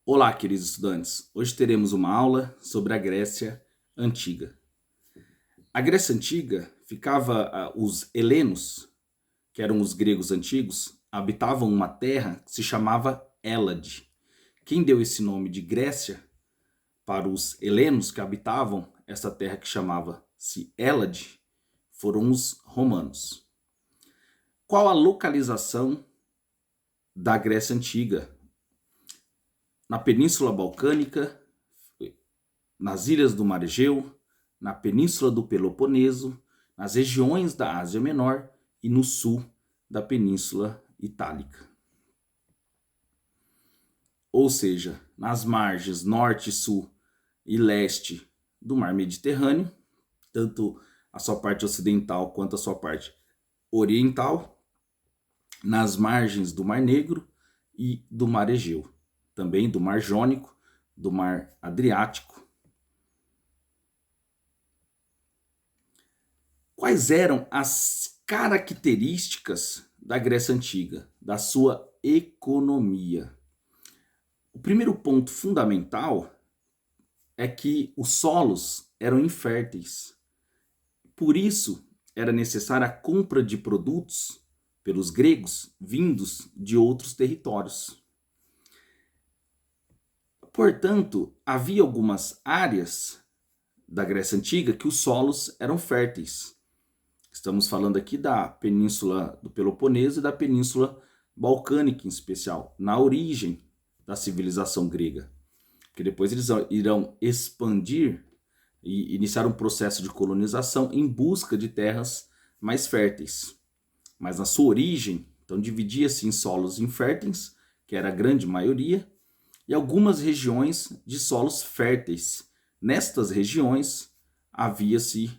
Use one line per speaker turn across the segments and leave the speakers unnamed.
Olá, queridos estudantes. Hoje teremos uma aula sobre a Grécia Antiga. A Grécia Antiga os helenos, que eram os gregos antigos, habitavam uma terra que se chamava Hélade. Quem deu esse nome de Grécia para os helenos que habitavam essa terra que chamava-se Hélade foram os romanos. Qual a localização da Grécia Antiga? Na Península Balcânica, nas ilhas do Mar Egeu, na Península do Peloponeso, nas regiões da Ásia Menor e no sul da Península Itálica. Ou seja, nas margens norte, sul e leste do Mar Mediterrâneo, tanto a sua parte ocidental quanto a sua parte oriental, nas margens do Mar Negro e do Mar Egeu, também do Mar Jônico, do Mar Adriático. Quais eram as características da Grécia Antiga, da sua economia? O primeiro ponto fundamental é que os solos eram inférteis. Por isso, era necessária a compra de produtos pelos gregos vindos de outros territórios. Portanto, havia algumas áreas da Grécia Antiga que os solos eram férteis. Estamos falando aqui da Península do Peloponeso e da Península Balcânica, em especial, na origem da civilização grega. Que depois eles irão expandir e iniciar um processo de colonização em busca de terras mais férteis. Mas na sua origem, então dividia-se em solos inférteis, que era a grande maioria, e algumas regiões de solos férteis. Nestas regiões havia-se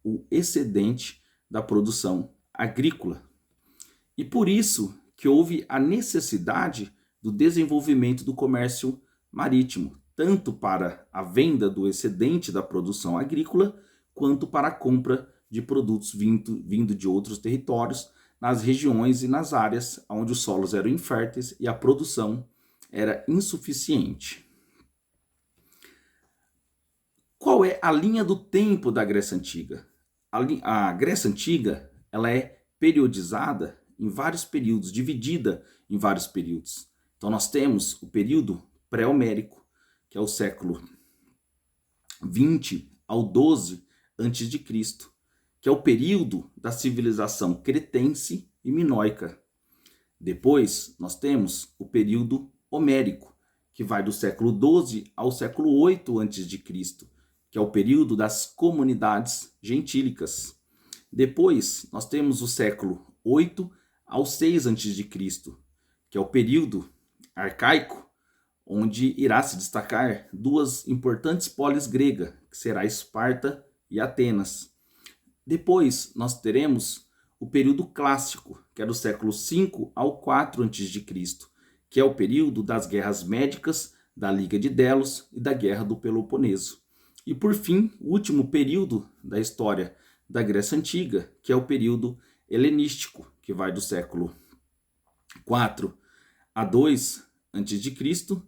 o excedente da produção agrícola. E por isso que houve a necessidade do desenvolvimento do comércio marítimo, tanto para a venda do excedente da produção agrícola, quanto para a compra de produtos vindo de outros territórios, nas regiões e nas áreas onde os solos eram inférteis e a produção era insuficiente. Qual é a linha do tempo da Grécia Antiga? A Grécia Antiga ela é periodizada em vários períodos, dividida em vários períodos. Então nós temos o período pré-homérico, que é o século 20 ao 12 a.C., que é o período da civilização cretense e minoica. Depois nós temos o período homérico, que vai do século 12 ao século 8 a.C., que é o período das comunidades gentílicas. Depois, nós temos o século 8 ao 6 a.C., que é o período arcaico, onde irá se destacar duas importantes polis gregas, que será Esparta e Atenas. Depois, nós teremos o período clássico, que é do século 5 ao 4 a.C., que é o período das guerras médicas, da Liga de Delos e da Guerra do Peloponeso. E por fim, o último período da história da Grécia Antiga, que é o período helenístico, que vai do século 4 a 2 a.C.,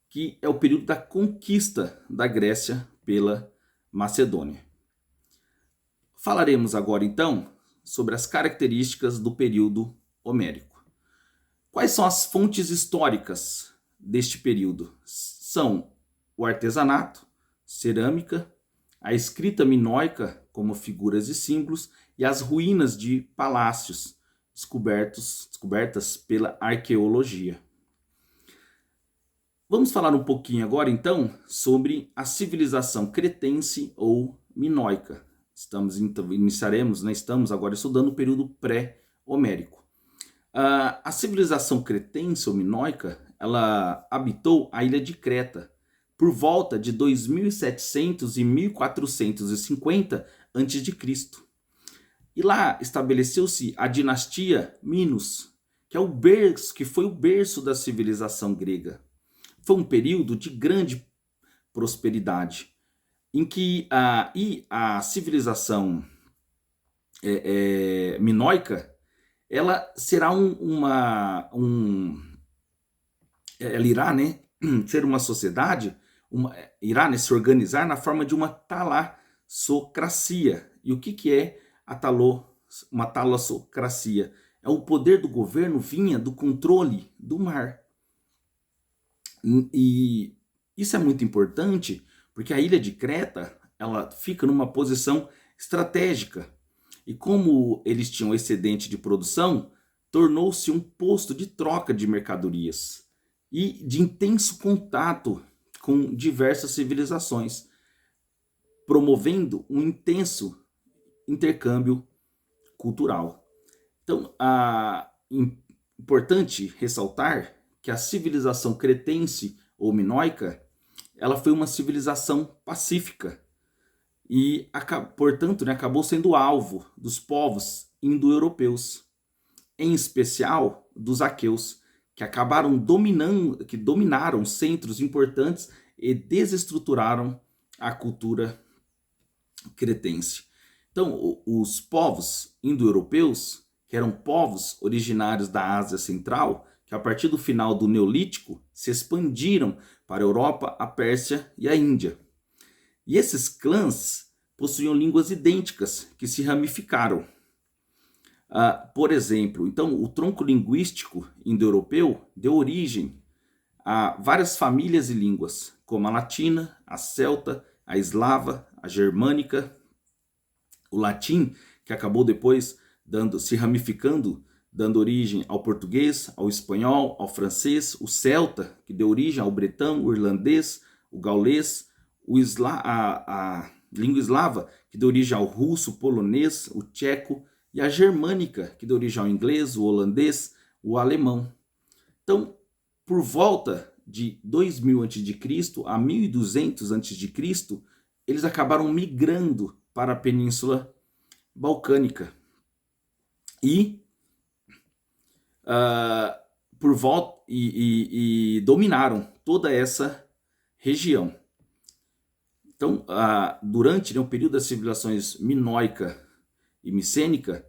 que é o período da conquista da Grécia pela Macedônia. Falaremos agora então sobre as características do período homérico. Quais são as fontes históricas deste período? São o artesanato, cerâmica, a escrita minoica como figuras e símbolos e as ruínas de palácios descobertas pela arqueologia. Vamos falar um pouquinho agora então sobre a civilização cretense ou minoica. Estamos agora estudando o período pré-homérico. A civilização cretense ou minoica, ela habitou a ilha de Creta por volta de 2700 e 1450 a.C. E lá estabeleceu-se a dinastia Minos, que foi o berço da civilização grega. Foi um período de grande prosperidade, em que a civilização minoica ela será ela irá, ser uma sociedade, irá, né, se organizar na forma de uma talassocracia. E o que é uma talassocracia? É o poder do governo vinha do controle do mar. E isso é muito importante porque a ilha de Creta, ela fica numa posição estratégica. E como eles tinham excedente de produção, tornou-se um posto de troca de mercadorias e de intenso contato com diversas civilizações, promovendo um intenso intercâmbio cultural. Então, importante ressaltar que a civilização cretense ou minoica, ela foi uma civilização pacífica e, portanto, né, acabou sendo alvo dos povos indo-europeus, em especial dos aqueus, que dominaram centros importantes e desestruturaram a cultura cretense. Então, os povos indo-europeus, que eram povos originários da Ásia Central, que a partir do final do Neolítico se expandiram para a Europa, a Pérsia e a Índia. E esses clãs possuíam línguas idênticas que se ramificaram. Por exemplo, então, o tronco linguístico indo-europeu deu origem a várias famílias e línguas, como a latina, a celta, a eslava, a germânica, o latim, que acabou depois se ramificando, dando origem ao português, ao espanhol, ao francês, o celta, que deu origem ao bretão, o irlandês, o gaulês, a língua eslava, que deu origem ao russo, o polonês, o tcheco, e a germânica, que deu origem ao inglês, o holandês, o alemão. Então, por volta de 2000 a.C. a 1200 a.C., eles acabaram migrando para a Península Balcânica. E dominaram toda essa região. Então, durante o período das civilizações minoica e micênica,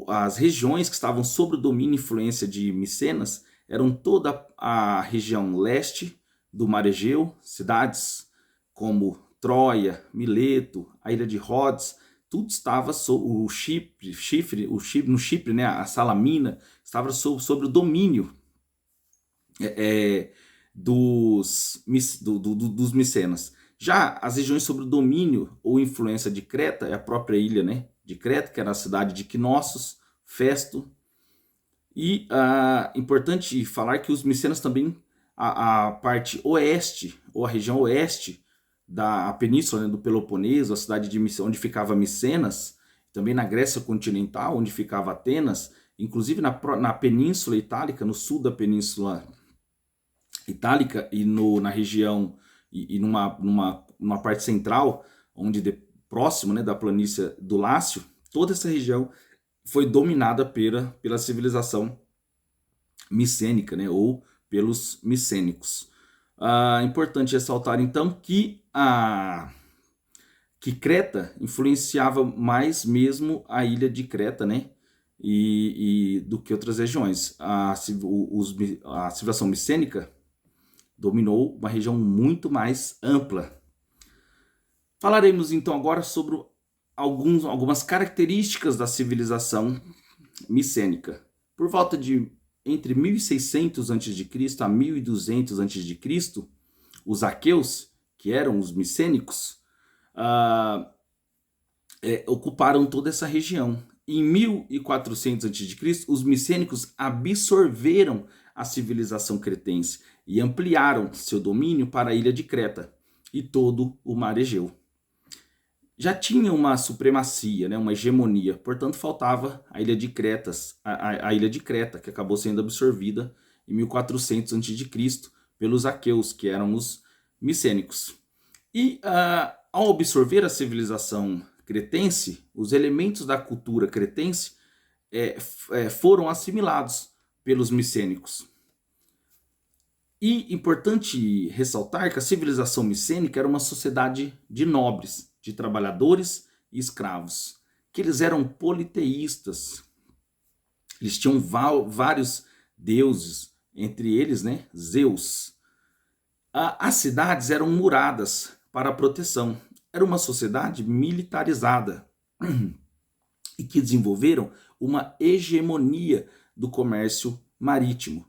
as regiões que estavam sob o domínio e influência de Micenas eram toda a região leste do Mar Egeu, cidades como Troia, Mileto, a ilha de Rhodes, tudo estava sob no Chipre, né, a Salamina, estava sobre o domínio dos micenas. Já as regiões sob o domínio ou influência de Creta, é a própria ilha, né, de Creta, que era a cidade de Knossos, Festo. E importante falar que os micenas também, a parte oeste, ou a região oeste da península, né, do Peloponeso, a cidade onde ficava Micenas, também na Grécia continental, onde ficava Atenas, inclusive na Península Itálica, no sul da Península Itálica e na região e numa parte central, próximo, né, da planície do Lácio, toda essa região foi dominada pela civilização micênica, né, ou pelos micênicos. Importante ressaltar então que Creta influenciava mais mesmo a ilha de Creta, né, do que outras regiões. A civilização micênica dominou uma região muito mais ampla. Falaremos então agora sobre algumas características da civilização micênica. Por volta de entre 1600 a.C. a 1200 a.C., os aqueus, que eram os micênicos, ocuparam toda essa região. Em 1400 a.C., os micênicos absorveram a civilização cretense e ampliaram seu domínio para a ilha de Creta e todo o Mar Egeu. Já tinha uma supremacia, né, uma hegemonia, portanto faltava a ilha de a ilha de Creta, que acabou sendo absorvida em 1400 a.C. pelos aqueus, que eram os micênicos. E ao absorver a civilização cretense, os elementos da cultura cretense foram assimilados pelos micênicos. E importante ressaltar que a civilização micênica era uma sociedade de nobres, de trabalhadores e escravos, que eles eram politeístas. Eles tinham vários deuses, entre eles, né, Zeus. As cidades eram muradas para proteção. Era uma sociedade militarizada e que desenvolveram uma hegemonia do comércio marítimo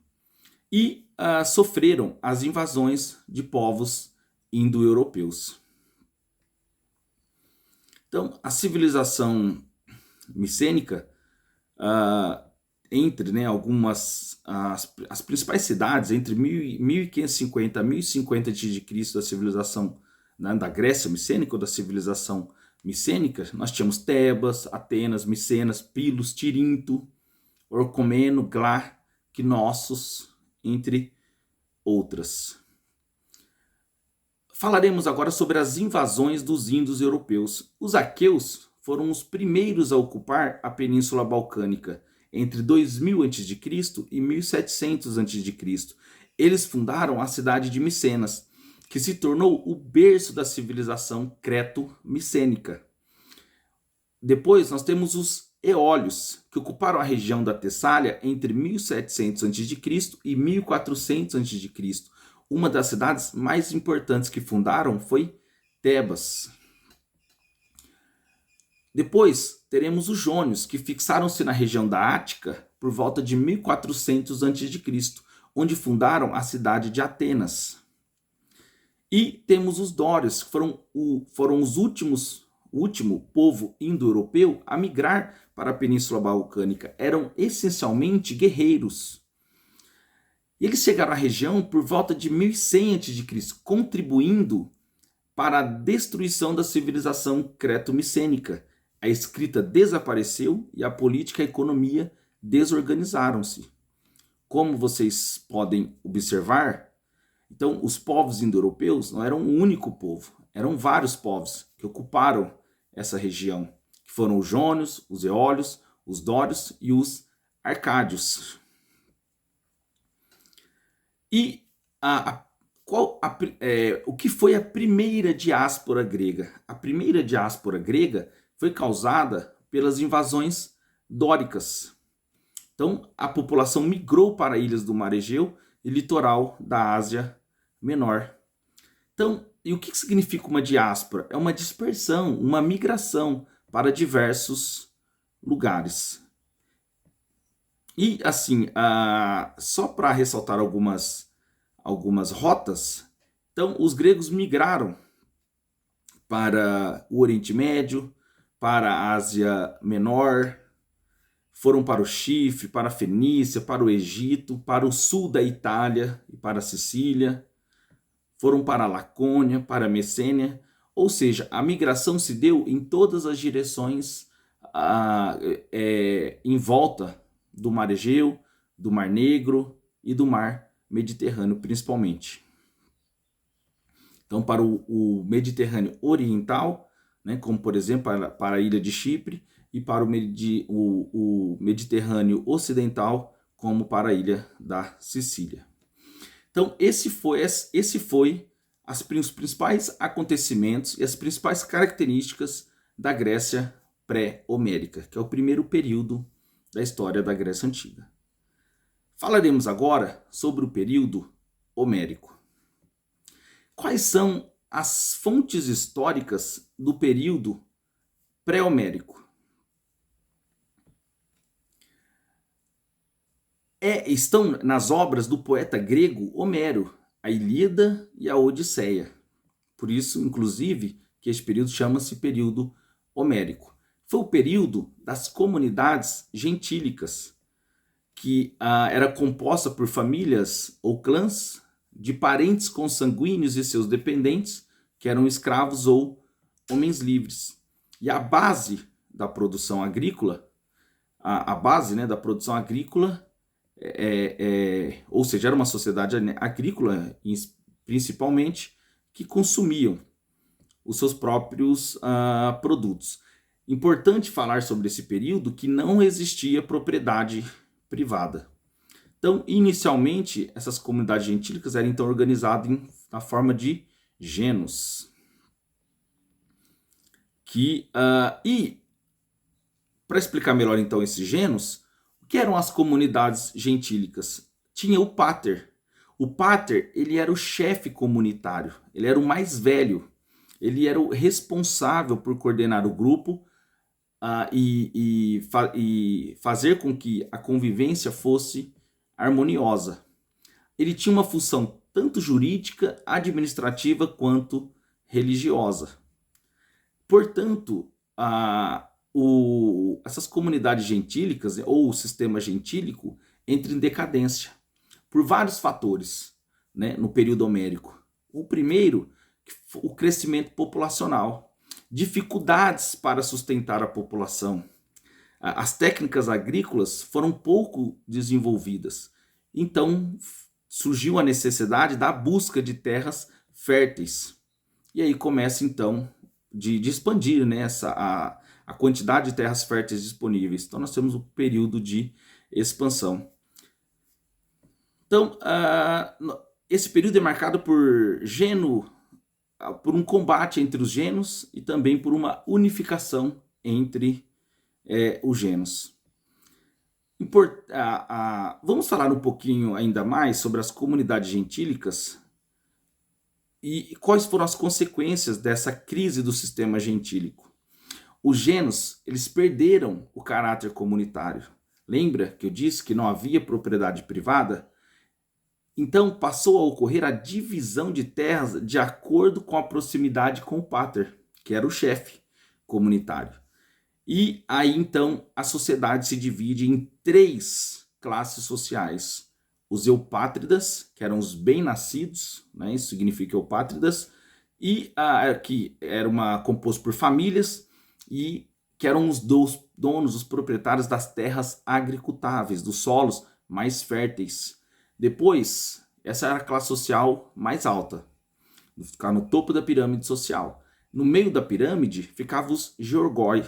e sofreram as invasões de povos indo-europeus. Então, a civilização micênica, entre, né, as principais cidades, entre 1550 a 1050 a.C. da civilização, né, da Grécia micênica ou da civilização micênica, nós tínhamos Tebas, Atenas, Micenas, Pilos, Tirinto, Orcomeno, Glá, Knossos, entre outras. Falaremos agora sobre as invasões dos índios europeus. Os aqueus foram os primeiros a ocupar a Península Balcânica entre 2000 a.C. e 1700 a.C. Eles fundaram a cidade de Micenas, que se tornou o berço da civilização creto-micênica. Depois nós temos os eólios, que ocuparam a região da Tessália entre 1700 a.C. e 1400 a.C. Uma das cidades mais importantes que fundaram foi Tebas. Depois teremos os jônios, que fixaram-se na região da Ática por volta de 1400 a.C., onde fundaram a cidade de Atenas. E temos os dórios, que foram os último povo indo-europeu a migrar para a Península Balcânica. Eram essencialmente guerreiros. Eles chegaram à região por volta de 1100 a.C., contribuindo para a destruição da civilização creto-micênica. A escrita desapareceu e a política e a economia desorganizaram-se. Como vocês podem observar, então os povos indo-europeus não eram um único povo, eram vários povos que ocuparam essa região, que foram os jônios, os eólios, os dórios e os arcádios. E o que foi a primeira diáspora grega? A primeira diáspora grega foi causada pelas invasões dóricas. Então, a população migrou para ilhas do Mar Egeu e litoral da Ásia Menor. Então, e o que significa uma diáspora? É uma dispersão, uma migração para diversos lugares. E assim, só para ressaltar algumas rotas, então os gregos migraram para o Oriente Médio, para a Ásia Menor, foram para o Chifre, para a Fenícia, para o Egito, para o sul da Itália e para a Sicília, foram para a Lacônia, para a Messênia, ou seja, a migração se deu em todas as direções em volta do Mar Egeu, do Mar Negro e do Mar Mediterrâneo, principalmente. Então, para o Mediterrâneo Oriental, né, como por exemplo para a ilha de Chipre, e para o Mediterrâneo Ocidental, como para a ilha da Sicília. Então, esse foi os principais acontecimentos e as principais características da Grécia pré-homérica, que é o primeiro período da história da Grécia Antiga. Falaremos agora sobre o período homérico. Quais são as fontes históricas do período pré-homérico? Estão nas obras do poeta grego Homero, a Ilíada e a Odisseia. Por isso, inclusive, que esse período chama-se período homérico. Foi o período das comunidades gentílicas, que era composta por famílias ou clãs de parentes consanguíneos e seus dependentes, que eram escravos ou homens livres. E a base da produção agrícola, a base, né, da produção agrícola, ou seja, era uma sociedade agrícola, principalmente, que consumiam os seus próprios produtos. Importante falar sobre esse período que não existia propriedade privada. Então, inicialmente, essas comunidades gentílicas eram então organizadas na forma de gênos. E para explicar melhor então esses gênos, o que eram as comunidades gentílicas? Tinha o pater. O pater, ele era o chefe comunitário, ele era o mais velho, ele era o responsável por coordenar o grupo e fazer com que a convivência fosse harmoniosa. Ele tinha uma função tanto jurídica, administrativa quanto religiosa. Portanto, essas comunidades gentílicas, ou o sistema gentílico, entram em decadência por vários fatores, né, no período homérico. O primeiro, o crescimento populacional, dificuldades para sustentar a população. As técnicas agrícolas foram pouco desenvolvidas, então surgiu a necessidade da busca de terras férteis. E aí começa então de expandir, né, a quantidade de terras férteis disponíveis. Então nós temos o período de expansão. Então, esse período é marcado por um combate entre os genos e também por uma unificação entre os genos. Vamos falar um pouquinho ainda mais sobre as comunidades gentílicas e quais foram as consequências dessa crise do sistema gentílico. Os genos, eles perderam o caráter comunitário. Lembra que eu disse que não havia propriedade privada? Então passou a ocorrer a divisão de terras de acordo com a proximidade com o pater, que era o chefe comunitário. E aí então a sociedade se divide em 3 classes sociais. Os eupátridas, que eram os bem-nascidos, né? Isso significa eupátridas, e que era composto por famílias e que eram os donos, os proprietários das terras agricultáveis, dos solos mais férteis. Depois, essa era a classe social mais alta, ficar no topo da pirâmide social. No meio da pirâmide ficavam os georgoi,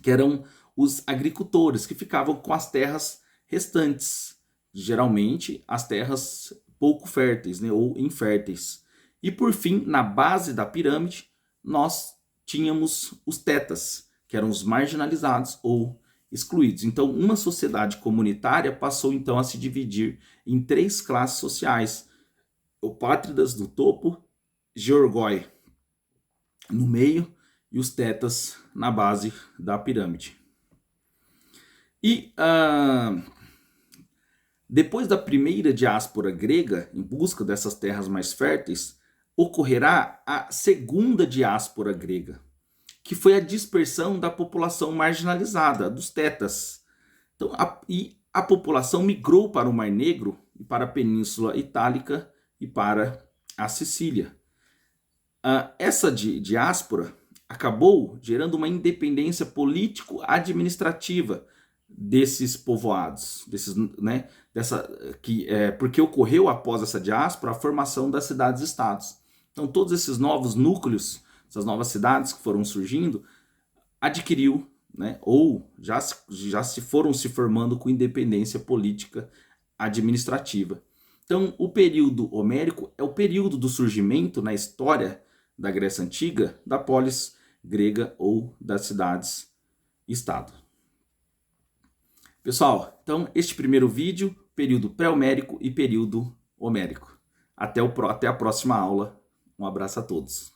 que eram os agricultores, que ficavam com as terras restantes, geralmente as terras pouco férteis, né, ou inférteis. E por fim, na base da pirâmide, nós tínhamos os tetas, que eram os marginalizados ou excluídos. Então, uma sociedade comunitária passou então a se dividir em 3 classes sociais: eupátridas no topo, georgoi no meio e os tetas na base da pirâmide. E depois da primeira diáspora grega, em busca dessas terras mais férteis, ocorrerá a segunda diáspora grega, que foi a dispersão da população marginalizada, dos tetas. Então, a população migrou para o Mar Negro, e para a Península Itálica e para a Sicília. Essa diáspora acabou gerando uma independência político-administrativa desses povoados, né, porque ocorreu após essa diáspora a formação das cidades-estados. Então todos esses novos núcleos, essas novas cidades que foram surgindo, adquiriu, né, ou já se foram se formando com independência política administrativa. Então o período homérico é o período do surgimento na história da Grécia Antiga da polis grega ou das cidades-estado. Pessoal, então este primeiro vídeo, período pré-homérico e período homérico. Até a próxima aula. Um abraço a todos.